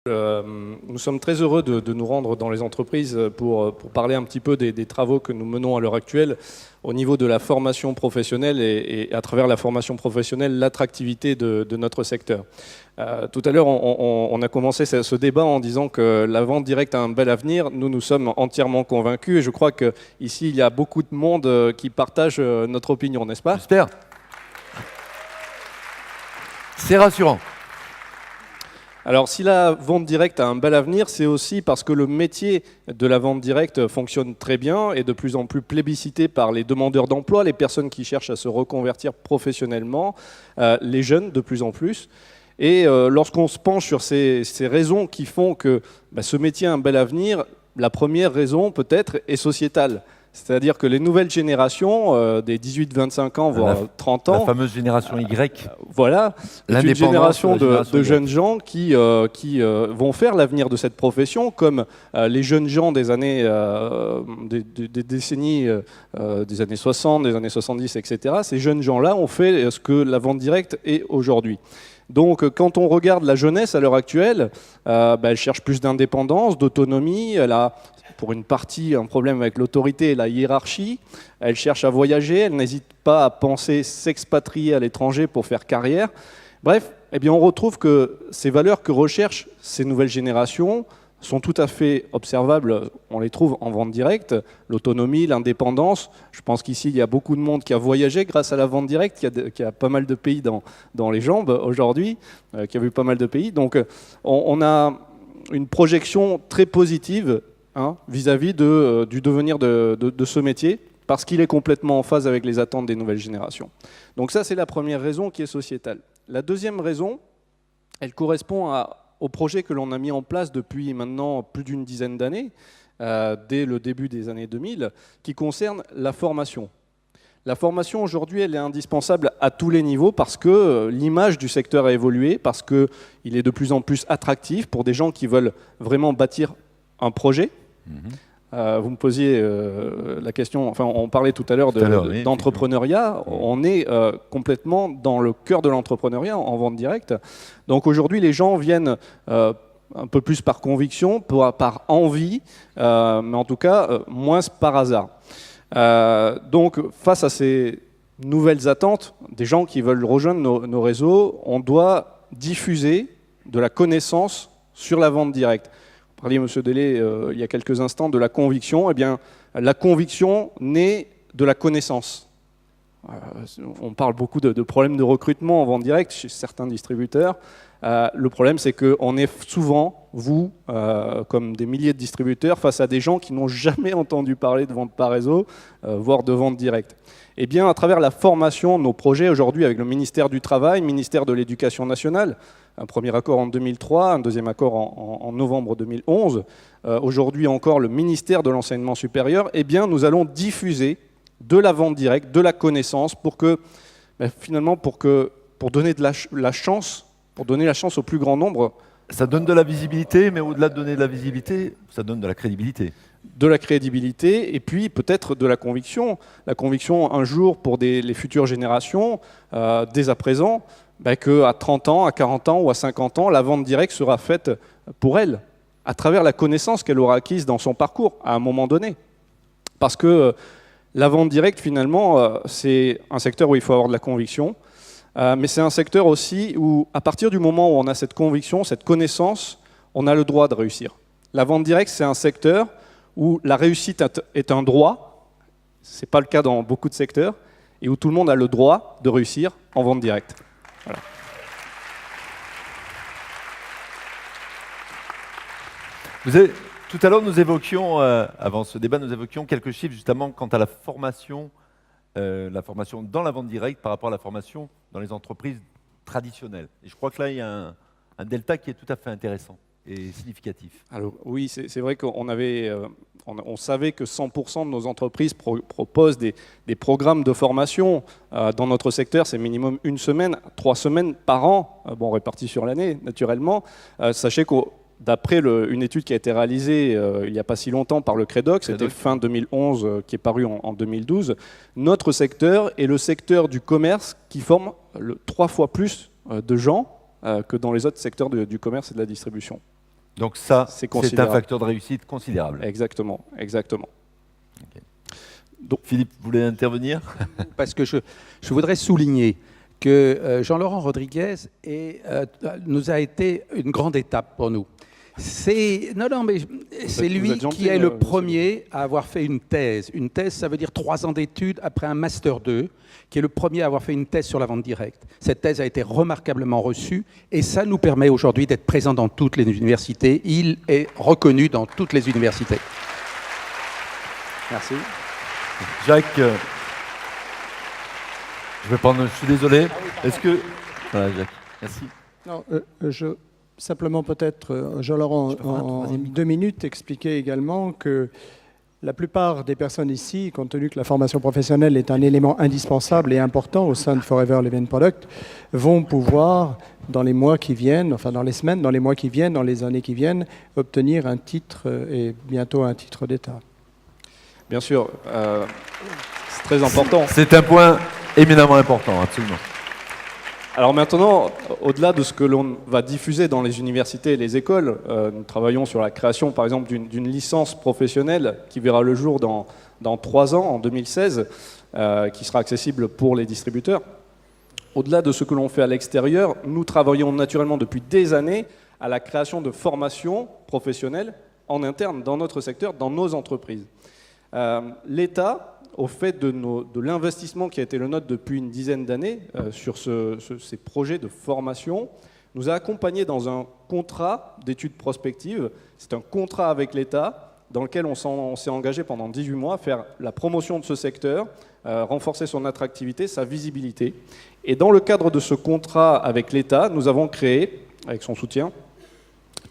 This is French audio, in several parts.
Nous sommes très heureux de nous rendre dans les entreprises pour parler un petit peu des travaux que nous menons à l'heure actuelle au niveau de la formation professionnelle et à travers la formation professionnelle, l'attractivité de notre secteur. Tout à l'heure, on a commencé ce débat en disant que la vente directe a un bel avenir. Nous sommes entièrement convaincus et je crois qu'ici, il y a beaucoup de monde qui partage notre opinion, n'est-ce pas ? J'espère. C'est rassurant. Alors, si la vente directe a un bel avenir, c'est aussi parce que le métier de la vente directe fonctionne très bien et de plus en plus plébiscité par les demandeurs d'emploi, les personnes qui cherchent à se reconvertir professionnellement, les jeunes de plus en plus. Et lorsqu'on se penche sur ces raisons qui font que ce métier a un bel avenir, la première raison peut-être est sociétale. C'est-à-dire que les nouvelles générations, des 18-25 ans, voire 30 ans... La fameuse génération Y. Voilà, une génération de jeunes gens qui vont faire l'avenir de cette profession, comme les jeunes gens des années, des décennies, des années 60, des années 70, etc. Ces jeunes gens-là ont fait ce que la vente directe est aujourd'hui. Donc, quand on regarde la jeunesse à l'heure actuelle, elle cherche plus d'indépendance, d'autonomie, elle a... pour une partie, un problème avec l'autorité et la hiérarchie. Elle cherche à voyager, elle n'hésite pas à penser s'expatrier à l'étranger pour faire carrière. Bref, eh bien, on retrouve que ces valeurs que recherchent ces nouvelles générations sont tout à fait observables, on les trouve en vente directe, l'autonomie, l'indépendance. Je pense qu'ici, il y a beaucoup de monde qui a voyagé grâce à la vente directe, qui a pas mal de pays dans les jambes aujourd'hui, qui a vu pas mal de pays. Donc, on a une projection très positive vis-à-vis du devenir de ce métier, parce qu'il est complètement en phase avec les attentes des nouvelles générations. Donc ça, c'est la première raison qui est sociétale. La deuxième raison, elle correspond au projet que l'on a mis en place depuis maintenant plus d'une dizaine d'années, dès le début des années 2000, qui concerne la formation. La formation, aujourd'hui, elle est indispensable à tous les niveaux parce que l'image du secteur a évolué, parce qu'il est de plus en plus attractif pour des gens qui veulent vraiment bâtir un projet. Vous me posiez la question, enfin on parlait tout à l'heure d'entrepreneuriat, on est complètement dans le cœur de l'entrepreneuriat en vente directe. Donc aujourd'hui les gens viennent un peu plus par conviction, par envie, mais en tout cas moins par hasard. Donc face à ces nouvelles attentes, des gens qui veulent rejoindre nos réseaux, on doit diffuser de la connaissance sur la vente directe. Vous parliez, M. Delay, il y a quelques instants, de la conviction. Eh bien, la conviction naît de la connaissance. On parle beaucoup de problèmes de recrutement en vente directe chez certains distributeurs. Le problème, c'est qu'on est souvent, vous, comme des milliers de distributeurs, face à des gens qui n'ont jamais entendu parler de vente par réseau, voire de vente directe. Eh bien, à travers la formation de nos projets aujourd'hui avec le ministère du Travail, le ministère de l'Éducation nationale, un premier accord en 2003, un deuxième accord en novembre 2011, aujourd'hui encore le ministère de l'Enseignement supérieur, eh bien, nous allons diffuser de la vente directe, de la connaissance, pour finalement, pour donner la chance au plus grand nombre. Ça donne de la visibilité, mais au-delà de donner de la visibilité, ça donne de la crédibilité. De la crédibilité et puis peut-être de la conviction. La conviction un jour pour les futures générations, dès à présent, qu'à 30 ans, à 40 ans ou à 50 ans, la vente directe sera faite pour elle, à travers la connaissance qu'elle aura acquise dans son parcours à un moment donné. Parce que la vente directe, finalement, c'est un secteur où il faut avoir de la conviction, mais c'est un secteur aussi où, à partir du moment où on a cette conviction, cette connaissance, on a le droit de réussir. La vente directe, c'est un secteur où la réussite est un droit, ce n'est pas le cas dans beaucoup de secteurs, et où tout le monde a le droit de réussir en vente directe. Voilà. Tout à l'heure, nous évoquions, avant ce débat, nous évoquions quelques chiffres justement quant à la formation dans la vente directe par rapport à la formation dans les entreprises traditionnelles. Et je crois que là, il y a un delta qui est tout à fait intéressant et significatif. Alors, oui, c'est vrai qu'on on savait que 100% de nos entreprises proposent des programmes de formation. Dans notre secteur, c'est minimum 1 semaine, 3 semaines par an, répartis sur l'année, naturellement. Sachez que d'après une étude qui a été réalisée il n'y a pas si longtemps par le Credox, c'était fin 2011, qui est paru en 2012, notre secteur est le secteur du commerce qui forme 3 fois plus de gens que dans les autres secteurs du commerce et de la distribution. Donc ça, c'est un facteur de réussite considérable. Exactement, exactement. Okay. Donc, Philippe, vous voulez intervenir? Parce que je voudrais souligner que Jean-Laurent Rodriguez nous a été une grande étape pour nous. C'est lui qui est le premier à avoir fait une thèse. Une thèse, ça veut dire 3 ans d'études après un Master 2, qui est le premier à avoir fait une thèse sur la vente directe. Cette thèse a été remarquablement reçue et ça nous permet aujourd'hui d'être présents dans toutes les universités. Il est reconnu dans toutes les universités. Merci. Jacques, je vais prendre. Je suis désolé. Est-ce que voilà, Jacques, merci. Non, simplement peut-être, Jean-Laurent, en 2 minutes, expliquer également que la plupart des personnes ici, compte tenu que la formation professionnelle est un élément indispensable et important au sein de Forever Living Product, vont pouvoir, dans les mois qui viennent, enfin dans les semaines, dans les mois qui viennent, dans les années qui viennent, obtenir un titre et bientôt un titre d'État. Bien sûr, c'est très important. C'est un point éminemment important, absolument. Alors maintenant, au-delà de ce que l'on va diffuser dans les universités et les écoles, nous travaillons sur la création, par exemple, d'une licence professionnelle qui verra le jour dans 3 ans, en 2016, qui sera accessible pour les distributeurs. Au-delà de ce que l'on fait à l'extérieur, nous travaillons naturellement depuis des années à la création de formations professionnelles en interne, dans notre secteur, dans nos entreprises. L'État, au fait de l'investissement qui a été le nôtre depuis une dizaine d'années sur ces projets de formation, nous a accompagnés dans un contrat d'études prospectives. C'est un contrat avec l'État dans lequel on s'est engagé pendant 18 mois à faire la promotion de ce secteur, renforcer son attractivité, sa visibilité. Et dans le cadre de ce contrat avec l'État, nous avons créé, avec son soutien,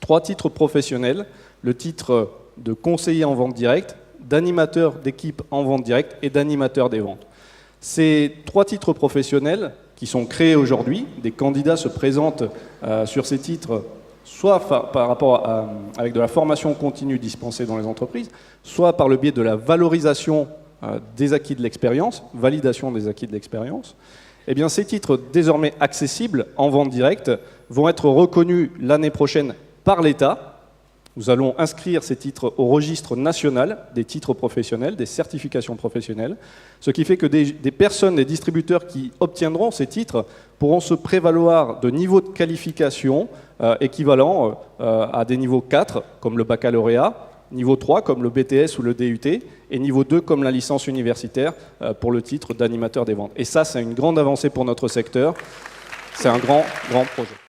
3 titres professionnels. Le titre de conseiller en vente directe, d'animateur d'équipe en vente directe et d'animateur des ventes. Ces 3 titres professionnels qui sont créés aujourd'hui, des candidats se présentent sur ces titres soit par rapport avec de la formation continue dispensée dans les entreprises, soit par le biais de la valorisation des acquis de l'expérience, validation des acquis de l'expérience. Eh bien, ces titres désormais accessibles en vente directe vont être reconnus l'année prochaine par l'État. Nous allons inscrire ces titres au registre national des titres professionnels, des certifications professionnelles, ce qui fait que des personnes, des distributeurs qui obtiendront ces titres pourront se prévaloir de niveaux de qualification équivalents à des niveaux 4, comme le baccalauréat, niveau 3, comme le BTS ou le DUT, et niveau 2, comme la licence universitaire, pour le titre d'animateur des ventes. Et ça, c'est une grande avancée pour notre secteur. C'est un grand projet.